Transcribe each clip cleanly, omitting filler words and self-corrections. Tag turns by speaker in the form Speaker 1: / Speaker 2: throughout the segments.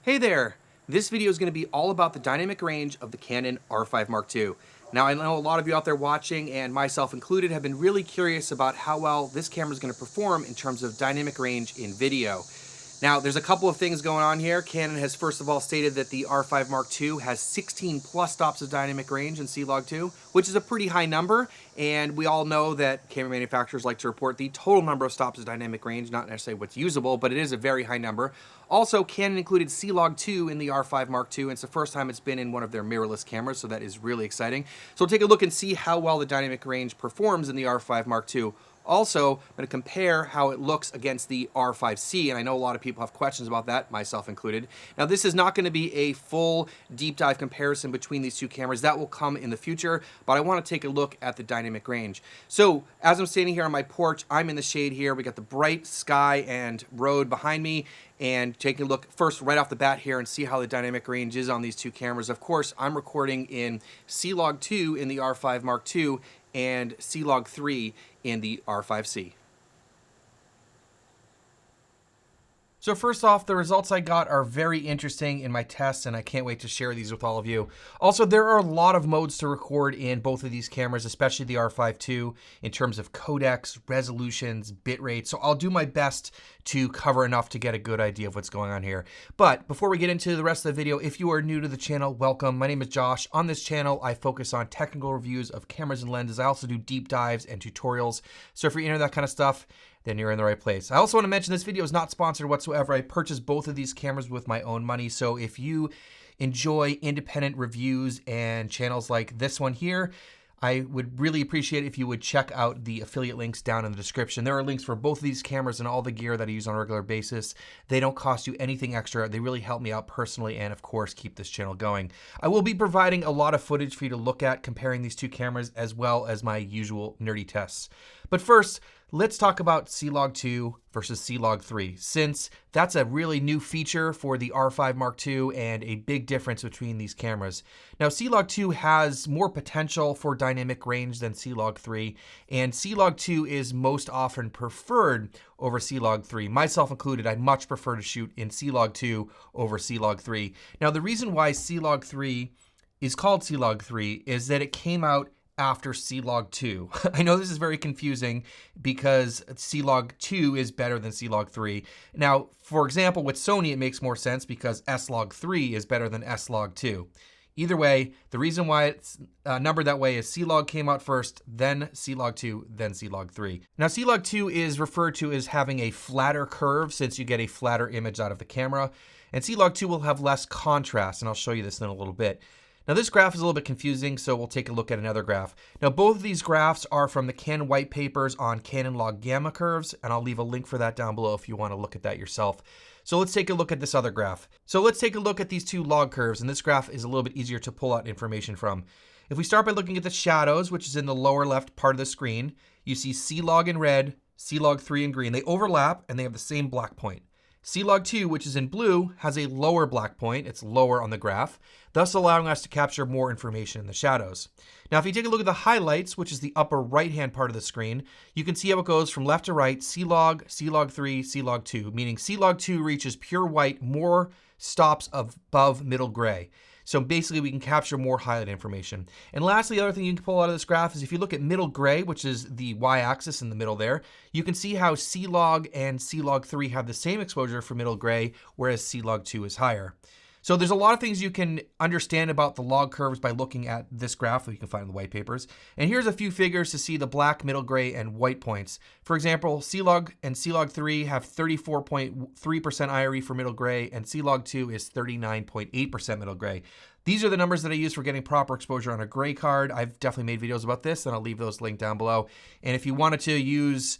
Speaker 1: Hey there! This video is going to be all about the dynamic range of the Canon R5 Mark II. Now I know a lot of you out there watching, and myself included, have been really curious about how well this camera is going to perform in terms of dynamic range in video. Now there's a couple of things going on here. Canon has first of all stated that the R5 Mark II has 16 plus stops of dynamic range in C-Log2, which is a pretty high number, and we all know that camera manufacturers like to report the total number of stops of dynamic range, not necessarily what's usable, but it is a very high number. Also, Canon included C-Log2 in the R5 Mark II, and it's the first time it's been in one of their mirrorless cameras, so that is really exciting. So we'll take a look and see how well the dynamic range performs in the R5 Mark II. Also, I'm going to compare how it looks against the R5C, and I know a lot of people have questions about that, myself included. Now, this is not going to be a full deep dive comparison between these two cameras. That will come in the future, but I want to take a look at the dynamic range. So, as I'm standing here on my porch, I'm in the shade here. We got the bright sky and road behind me, and taking a look first right off the bat here and see how the dynamic range is on these two cameras. Of course, I'm recording in C-Log2 in the R5 Mark II and C-Log3 in the R5C. So first off, the results I got are very interesting in my tests, and I can't wait to share these with all of you. Also, there are a lot of modes to record in both of these cameras, especially the R5 II, in terms of codecs, resolutions, bitrate. So I'll do my best to cover enough to get a good idea of what's going on here. But before we get into the rest of the video, if you are new to the channel, welcome. My name is Josh. On this channel, I focus on technical reviews of cameras and lenses. I also do deep dives and tutorials. So if you're into that kind of stuff, then you're in the right place. I also want to mention this video is not sponsored whatsoever. I purchased both of these cameras with my own money. So if you enjoy independent reviews and channels like this one here, I would really appreciate it if you would check out the affiliate links down in the description. There are links for both of these cameras and all the gear that I use on a regular basis. They don't cost you anything extra. They really help me out personally and, of course, keep this channel going. I will be providing a lot of footage for you to look at comparing these two cameras as well as my usual nerdy tests. But first, let's talk about C-Log2 versus C-Log3, since that's a really new feature for the R5 Mark II and a big difference between these cameras. Now, C-Log2 has more potential for dynamic range than C-Log3, and C-Log2 is most often preferred over C-Log3. Myself included, I'd much prefer to shoot in C-Log2 over C-Log3. Now, the reason why C-Log3 is called C-Log3 is that it came out after C-Log2. I know this is very confusing because C-Log2 is better than C-Log3. Now, for example, with Sony, it makes more sense because S-Log3 is better than S-Log2. Either way, the reason why it's numbered that way is C-Log came out first, then C-Log2, then C-Log3. Now, C-Log2 is referred to as having a flatter curve since you get a flatter image out of the camera, and C-Log2 will have less contrast, and I'll show you this in a little bit. Now this graph is a little bit confusing, so we'll take a look at another graph. Now both of these graphs are from the Canon white papers on Canon log gamma curves, and I'll leave a link for that down below if you want to look at that yourself. So let's take a look at this other graph. So let's take a look at these two log curves, and this graph is a little bit easier to pull out information from. If we start by looking at the shadows, which is in the lower left part of the screen, you see C-Log in red, C-Log3 in green. They overlap and they have the same black point. C-Log2, which is in blue, has a lower black point. It's lower on the graph, thus allowing us to capture more information in the shadows. Now, if you take a look at the highlights, which is the upper right-hand part of the screen, you can see how it goes from left to right, C-Log, C-Log3, C-Log2, meaning C-Log2 reaches pure white more stops above middle gray. So basically, we can capture more highlight information. And lastly, the other thing you can pull out of this graph is if you look at middle gray, which is the y-axis in the middle there, you can see how C-Log and C-Log3 have the same exposure for middle gray, whereas C-Log2 is higher. So there's a lot of things you can understand about the log curves by looking at this graph that you can find in the white papers. And here's a few figures to see the black, middle gray, and white points. For example, C-Log and C-Log3 have 34.3% IRE for middle gray, and C-Log2 is 39.8% middle gray. These are the numbers that I use for getting proper exposure on a gray card. I've definitely made videos about this, and I'll leave those linked down below. And if you wanted to use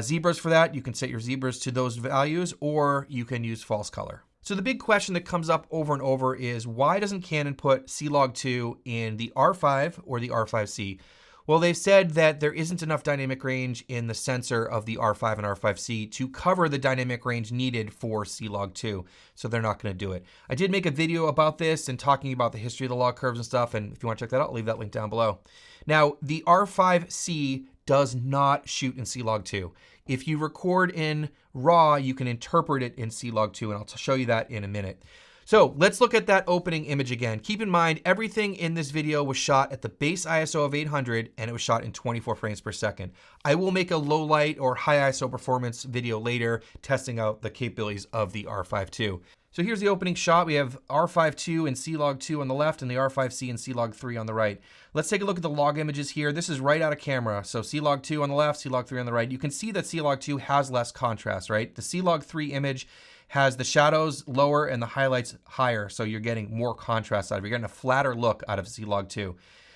Speaker 1: zebras for that, you can set your zebras to those values, or you can use false color. So the big question that comes up over and over is, why doesn't Canon put C-Log2 in the R5 or the R5C? Well, they've said that there isn't enough dynamic range in the sensor of the R5 and R5C to cover the dynamic range needed for C-Log2, so they're not going to do it. I did make a video about this and talking about the history of the log curves and stuff, and if you want to check that out, I'll leave that link down below. Now, the R5C does not shoot in C-Log2. If you record in RAW, you can interpret it in C-Log2, and I'll show you that in a minute. So let's look at that opening image again. Keep in mind, everything in this video was shot at the base ISO of 800 and it was shot in 24 frames per second. I will make a low light or high ISO performance video later testing out the capabilities of the R5 II. So here's the opening shot. We have R5 II and C-Log 2 on the left and the R5C and C-Log 3 on the right. Let's take a look at the log images here. This is right out of camera. So C-Log 2 on the left, C-Log 3 on the right. You can see that C-Log 2 has less contrast, right? The C-Log 3 image has the shadows lower and the highlights higher, so you're getting more contrast out of it. You're getting a flatter look out of C-Log 2.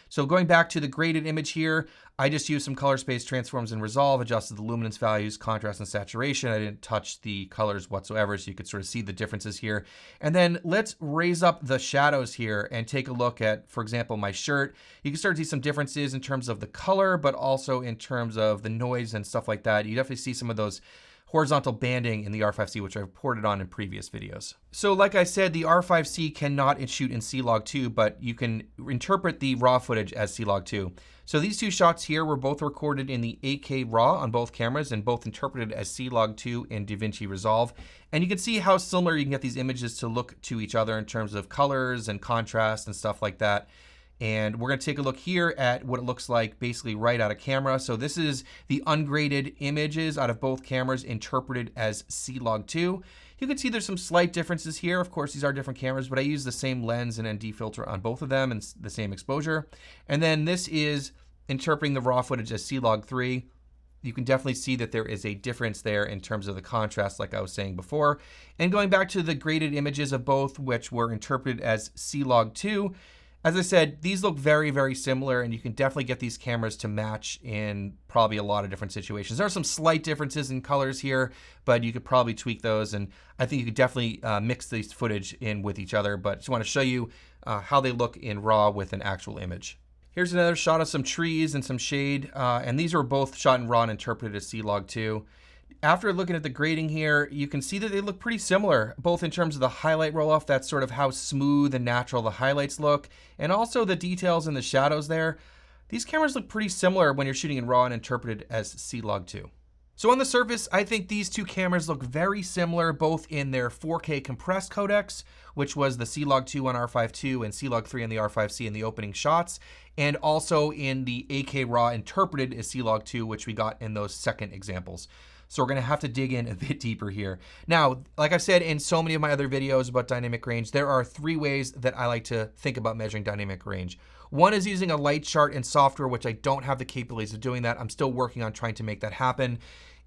Speaker 1: So going back to the graded image here, I just used some color space transforms and resolve, adjusted the luminance values, contrast, and saturation. I didn't touch the colors whatsoever, so you could sort of see the differences here. And then let's raise up the shadows here and take a look at, for example, my shirt. You can start to see some differences in terms of the color, but also in terms of the noise and stuff like that. You definitely see some of those horizontal banding in the R5C, which I've reported on in previous videos. So like I said, the R5C cannot shoot in C-Log 2, but you can interpret the RAW footage as C-Log 2. So these two shots here were both recorded in the 8K RAW on both cameras and both interpreted as C-Log 2 in Davinci Resolve. And you can see how similar you can get these images to look to each other in terms of colors and contrast and stuff like that. And we're going to take a look here at what it looks like basically right out of camera. So this is the ungraded images out of both cameras interpreted as C-Log 2. You can see there's some slight differences here. Of course, these are different cameras, but I use the same lens and ND filter on both of them and the same exposure. And then this is interpreting the raw footage as C-Log 3. You can definitely see that there is a difference there in terms of the contrast, like I was saying before. And going back to the graded images of both, which were interpreted as C-Log 2, as I said, these look very, very similar, and you can definitely get these cameras to match in probably a lot of different situations. There are some slight differences in colors here, but you could probably tweak those, and I think you could definitely mix these footage in with each other, but just want to show you how they look in RAW with an actual image. Here's another shot of some trees and some shade, and these were both shot in RAW and interpreted as C-Log 2. After looking at the grading here, you can see that they look pretty similar, both in terms of the highlight roll-off, that's sort of how smooth and natural the highlights look, and also the details in the shadows there. These cameras look pretty similar when you're shooting in RAW and interpreted as C-Log 2. So on the surface, I think these two cameras look very similar, both in their 4K compressed codecs, which was the C-Log 2 on R5 II and C-Log 3 on the R5C in the opening shots, and also in the 8K RAW interpreted as C-Log 2, which we got in those second examples. So we're going to have to dig in a bit deeper here. Now, like I've said in so many of my other videos about dynamic range, there are three ways that I like to think about measuring dynamic range. One is using a light chart in software, which I don't have the capabilities of doing that. I'm still working on trying to make that happen.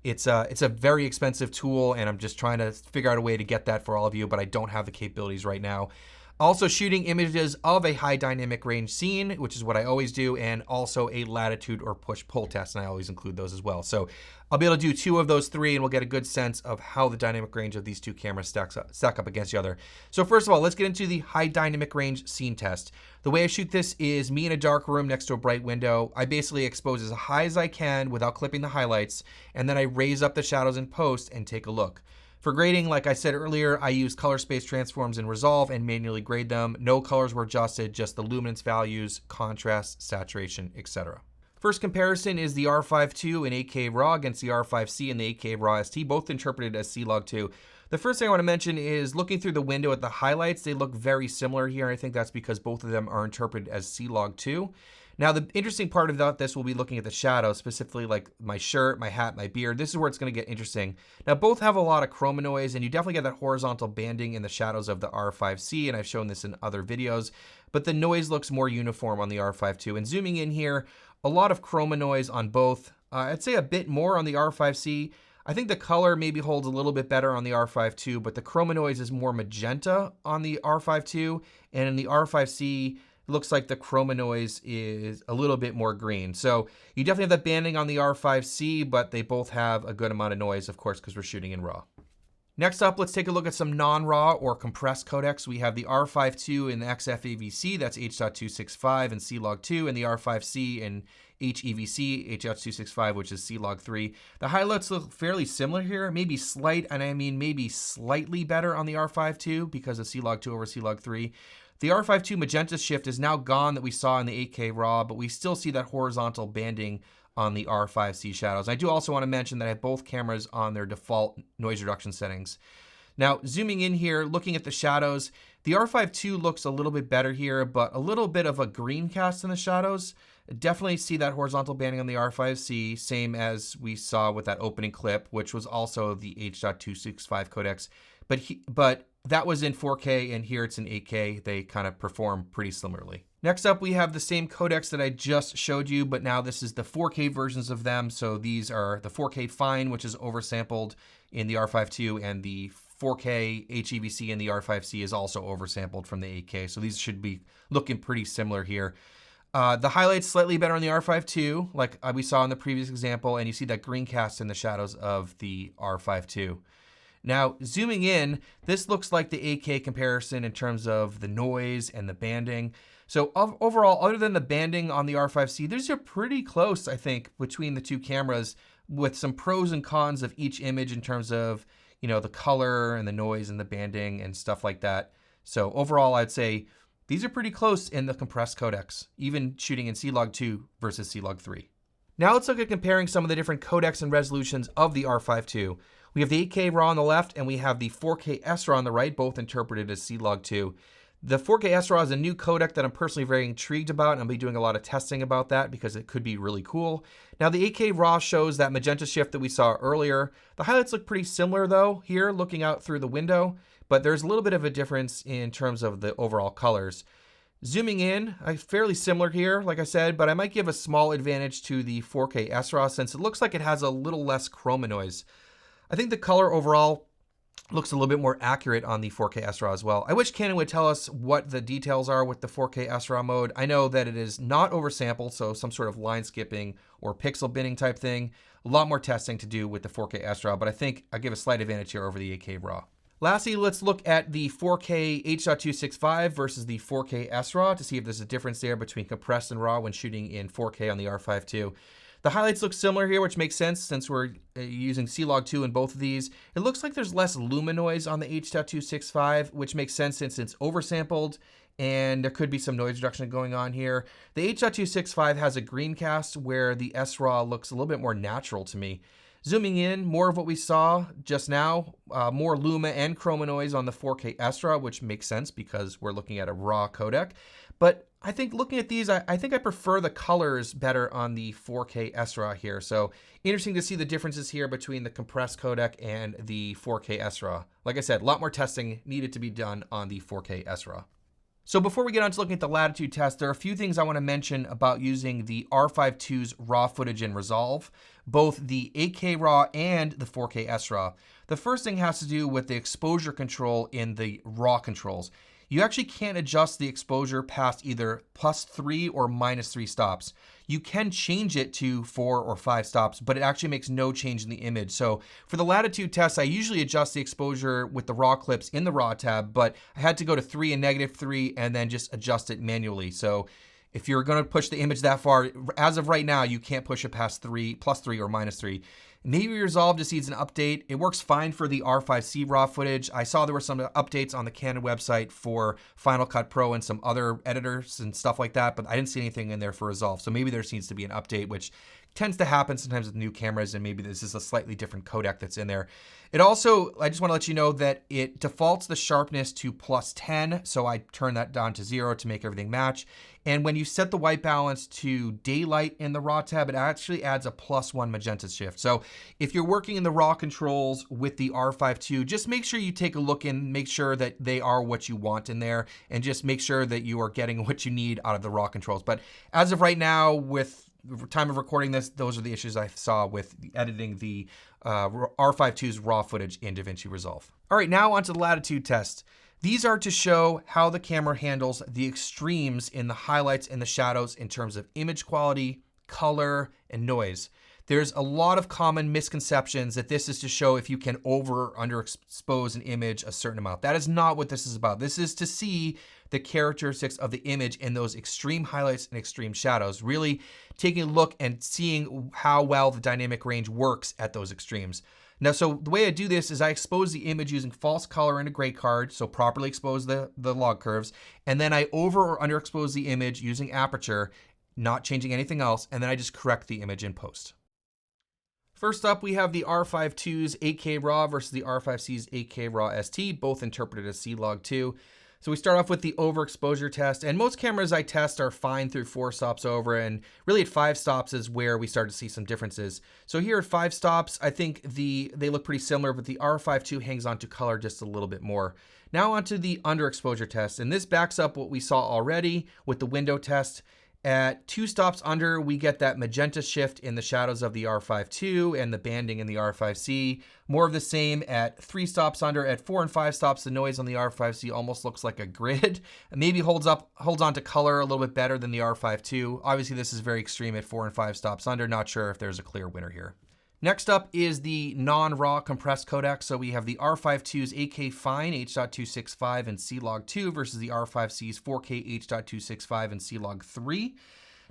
Speaker 1: It's a very expensive tool, and I'm just trying to figure out a way to get that for all of you, but I don't have the capabilities right now. Also shooting images of a high dynamic range scene, which is what I always do, and also a latitude or push-pull test, and I always include those as well. So I'll be able to do two of those three, and we'll get a good sense of how the dynamic range of these two cameras stack up against each other. So first of all, let's get into the high dynamic range scene test. The way I shoot this is me in a dark room next to a bright window. I basically expose as high as I can without clipping the highlights, and then I raise up the shadows in post and take a look. For grading, like I said earlier, I use color space transforms in Resolve and manually grade them. No colors were adjusted, just the luminance values, contrast, saturation, etc. First comparison is the R5 II in 8K RAW against the R5C and the 8K RAW ST, both interpreted as C-Log 2. The first thing I want to mention is looking through the window at the highlights, they look very similar here. I think that's because both of them are interpreted as C-Log 2. Now, the interesting part about this will be looking at the shadows, specifically like my shirt, my hat, my beard. This is where it's going to get interesting. Now, both have a lot of chroma noise, and you definitely get that horizontal banding in the shadows of the R5C, and I've shown this in other videos, but the noise looks more uniform on the R5 II. And zooming in here, a lot of chroma noise on both. I'd say a bit more on the R5C. I think the color maybe holds a little bit better on the R5 II, but the chroma noise is more magenta on the R5 II, and in the R5C, looks like the chroma noise is a little bit more green. So you definitely have that banding on the R5C, but they both have a good amount of noise, of course, because we're shooting in RAW. Next up, let's take a look at some non-RAW or compressed codecs. We have the R5 II in XFAVC, that's H.265 and C-Log 2, and the R5C in HEVC, H.265, which is C-Log 3. The highlights look fairly similar here, maybe slight, and I mean maybe slightly better on the R5 II because of C-Log 2 over C-Log 3. The R5 II magenta shift is now gone that we saw in the 8K RAW, but we still see that horizontal banding on the R5C shadows. I do also want to mention that I have both cameras on their default noise reduction settings. Now, zooming in here, looking at the shadows, the R5 II looks a little bit better here, but a little bit of a green cast in the shadows. Definitely see that horizontal banding on the R5C, same as we saw with that opening clip, which was also the H.265 codecs. But that was in 4K, and here it's in 8K. They kind of perform pretty similarly. Next up, we have the same codecs that I just showed you, but now this is the 4K versions of them. So these are the 4K Fine, which is oversampled in the R5 II, and the 4K HEVC in the R5C is also oversampled from the 8K. So these should be looking pretty similar here. The highlights slightly better on the R5 II, like we saw in the previous example, and you see that green cast in the shadows of the R5 II. Now, zooming in, this looks like the 8K comparison in terms of the noise and the banding. So overall, other than the banding on the R5C, these are pretty close, I think, between the two cameras, with some pros and cons of each image in terms of, you know, the color and the noise and the banding and stuff like that. So overall, I'd say these are pretty close in the compressed codecs, even shooting in C-Log 2 versus C-Log 3. Now let's look at comparing some of the different codecs and resolutions of the R5 II. We have the 8K RAW on the left, and we have the 4K SRAW on the right, both interpreted as C-Log 2. The 4K SRAW is a new codec that I'm personally very intrigued about, and I'll be doing a lot of testing about that because it could be really cool. Now the 8K RAW shows that magenta shift that we saw earlier. The highlights look pretty similar though here, looking out through the window, but there's a little bit of a difference in terms of the overall colors. Zooming in, fairly similar here, like I said, but I might give a small advantage to the 4K SRAW since it looks like it has a little less chroma noise. I think the color overall looks a little bit more accurate on the 4K SRAW as well. I wish Canon would tell us what the details are with the 4K SRAW mode. I know that it is not oversampled, so some sort of line skipping or pixel binning type thing. A lot more testing to do with the 4K SRAW, but I think I give a slight advantage here over the 8K RAW. Lastly, let's look at the 4K H.265 versus the 4K SRAW to see if there's a difference there between compressed and RAW when shooting in 4K on the R5 II. The highlights look similar here, which makes sense since we're using C-Log 2 in both of these. It looks like there's less luma noise on the H.265, which makes sense since it's oversampled, and there could be some noise reduction going on here. The H.265 has a green cast where the SRAW looks a little bit more natural to me. Zooming in, more of what we saw just now, more luma and chroma noise on the 4K SRAW, which makes sense because we're looking at a RAW codec. But I think looking at these, I think I prefer the colors better on the 4K SRAW here. So interesting to see the differences here between the compressed codec and the 4K SRAW. Like I said, a lot more testing needed to be done on the 4K SRAW. So before we get on to looking at the Latitude test, there are a few things I want to mention about using the R5 II's RAW footage in Resolve, both the 8K RAW and the 4K SRAW. The first thing has to do with the exposure control in the RAW controls. You actually can't adjust the exposure past either +3 or -3 stops. You can change it to 4 or 5 stops, but it actually makes no change in the image. So for the Latitude test, I usually adjust the exposure with the RAW clips in the RAW tab, but I had to go to 3 and -3 and then just adjust it manually. So if you're going to push the image that far, as of right now, you can't push it past +3 or -3. Maybe Resolve just needs an update. It works fine for the R5C RAW footage. I saw there were some updates on the Canon website for Final Cut Pro and some other editors and stuff like that, but I didn't see anything in there for Resolve. So maybe there needs to be an update, which tends to happen sometimes with new cameras, and maybe this is a slightly different codec that's in there. It also, I just want to let you know that it defaults the sharpness to +10, so I turn that down to 0 to make everything match. And when you set the white balance to daylight in the RAW tab, it actually adds a +1 magenta shift. So if you're working in the RAW controls with the R5 II, just make sure you take a look and make sure that they are what you want in there, and just make sure that you are getting what you need out of the RAW controls. But as of right now, with the time of recording this, those are the issues I saw with editing the R5 II's RAW footage in Davinci Resolve. All right, now onto the Latitude test. These are to show how the camera handles the extremes in the highlights and the shadows in terms of image quality, color, and noise. There's a lot of common misconceptions that this is to show if you can over or underexpose an image a certain amount. That is not what this is about. This is to see the characteristics of the image in those extreme highlights and extreme shadows, really taking a look and seeing how well the dynamic range works at those extremes. Now, so the way I do this is I expose the image using false color and a gray card, so properly expose the log curves, and then I over or underexpose the image using aperture, not changing anything else, and then I just correct the image in post. First up, we have the R5II's 8K RAW versus the R5C's 8K RAW ST, both interpreted as C-Log2. So we start off with the overexposure test, and most cameras I test are fine through 4 stops over, and really at 5 stops is where we start to see some differences. So here at 5 stops, I think they look pretty similar, but the R5II hangs on to color just a little bit more. Now onto the underexposure test, and this backs up what we saw already with the window test. At 2 stops under, we get that magenta shift in the shadows of the R5II and the banding in the R5C. More of the same at 3 stops under. At 4 and 5 stops, the noise on the R5C almost looks like a grid. Maybe holds on to color a little bit better than the R5II. Obviously, this is very extreme at 4 and 5 stops under. Not sure if there's a clear winner here. Next up is the non-RAW compressed codec. So we have the R5II's 8K Fine H.265 and C-Log2 versus the R5C's 4K H.265 and C-Log3.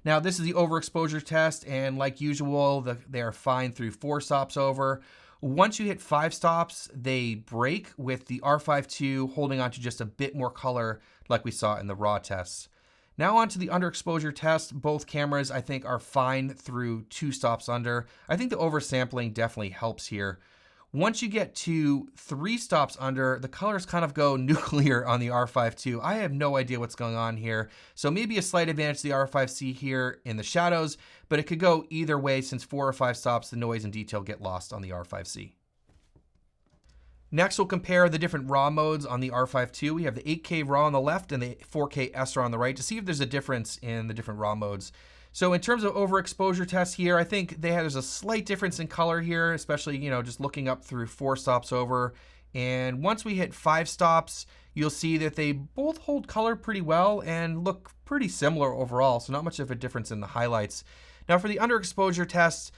Speaker 1: Now this is the overexposure test, and like usual, they are fine through 4 stops over. Once you hit 5 stops, they break with the R5II holding on to just a bit more color like we saw in the RAW tests. Now on to the underexposure test. Both cameras, I think, are fine through 2 stops under. I think the oversampling definitely helps here. Once you get to 3 stops under, the colors kind of go nuclear on the R5II. I have no idea what's going on here. So maybe a slight advantage to the R5C here in the shadows, but it could go either way since 4 or 5 stops, the noise and detail get lost on the R5C. Next, we'll compare the different RAW modes on the R5II. We have the 8K RAW on the left and the 4K SRAW on the right to see if there's a difference in the different RAW modes. So in terms of overexposure tests here, I think there's a slight difference in color here, especially, just looking up through 4 stops over. And once we hit 5 stops, you'll see that they both hold color pretty well and look pretty similar overall. So not much of a difference in the highlights. Now for the underexposure tests,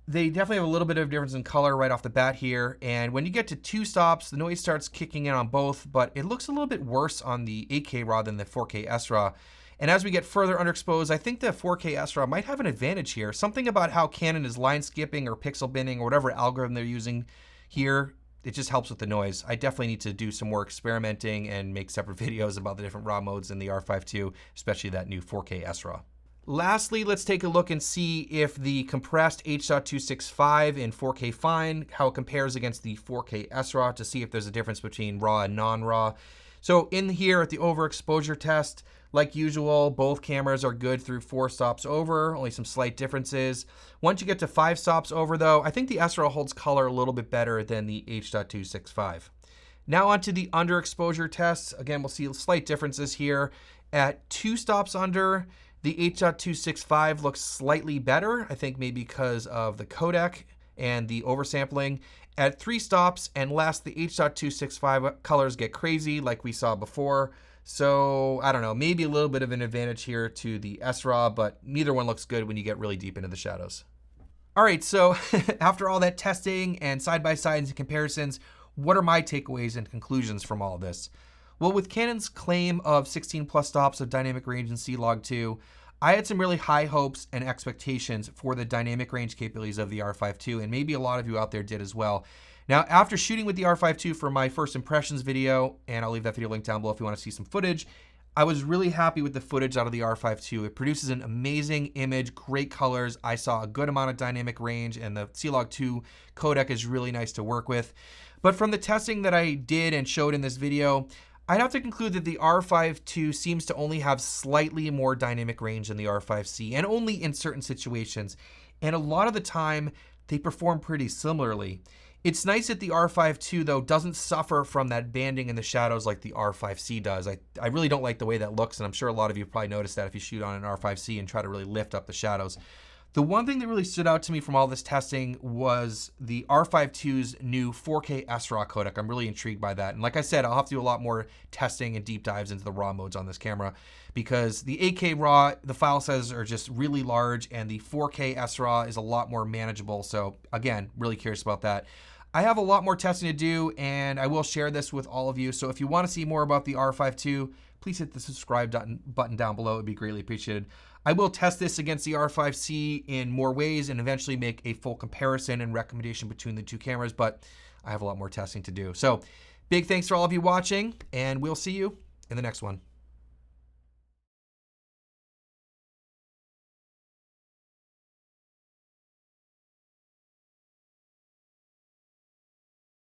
Speaker 1: they definitely have a little bit of difference in color right off the bat here. And when you get to 2 stops, the noise starts kicking in on both, but it looks a little bit worse on the 8K RAW than the 4K SRAW. And as we get further underexposed, I think the 4K SRAW might have an advantage here. Something about how Canon is line skipping or pixel binning or whatever algorithm they're using here, it just helps with the noise. I definitely need to do some more experimenting and make separate videos about the different RAW modes in the R5II, especially that new 4K SRAW. Lastly, let's take a look and see if the compressed H.265 in 4K Fine, how it compares against the 4K SRAW to see if there's a difference between RAW and non-RAW. So in here at the overexposure test, like usual, both cameras are good through 4 stops over, only some slight differences. Once you get to 5 stops over though, I think the SRAW holds color a little bit better than the H.265. Now onto the underexposure tests. Again, we'll see slight differences here. At 2 stops under, the H.265 looks slightly better, I think maybe because of the codec and the oversampling. At 3 stops and last, the H.265 colors get crazy like we saw before. So I don't know, maybe a little bit of an advantage here to the SRAW, but neither one looks good when you get really deep into the shadows. All right, so after all that testing and side-by-sides and comparisons, what are my takeaways and conclusions from all of this? Well, with Canon's claim of 16 plus stops of dynamic range in C-Log2, I had some really high hopes and expectations for the dynamic range capabilities of the R5II, and maybe a lot of you out there did as well. Now, after shooting with the R5II for my first impressions video, and I'll leave that video linked down below if you want to see some footage, I was really happy with the footage out of the R5II. It produces an amazing image, great colors. I saw a good amount of dynamic range, and the C-Log2 codec is really nice to work with. But from the testing that I did and showed in this video, I'd have to conclude that the R5II seems to only have slightly more dynamic range than the R5C, and only in certain situations. And a lot of the time, they perform pretty similarly. It's nice that the R5II, though, doesn't suffer from that banding in the shadows like the R5C does. I really don't like the way that looks, and I'm sure a lot of you probably noticed that if you shoot on an R5C and try to really lift up the shadows. The one thing that really stood out to me from all this testing was the R5II's new 4K SRAW codec. I'm really intrigued by that. And like I said, I'll have to do a lot more testing and deep dives into the RAW modes on this camera, because the 8K RAW, the file sizes are just really large, and the 4K SRAW is a lot more manageable. So again, really curious about that. I have a lot more testing to do, and I will share this with all of you. So if you want to see more about the R5II, please hit the subscribe button down below. It would be greatly appreciated. I will test this against the R5C in more ways and eventually make a full comparison and recommendation between the two cameras, but I have a lot more testing to do. So big thanks for all of you watching, and we'll see you in the next one.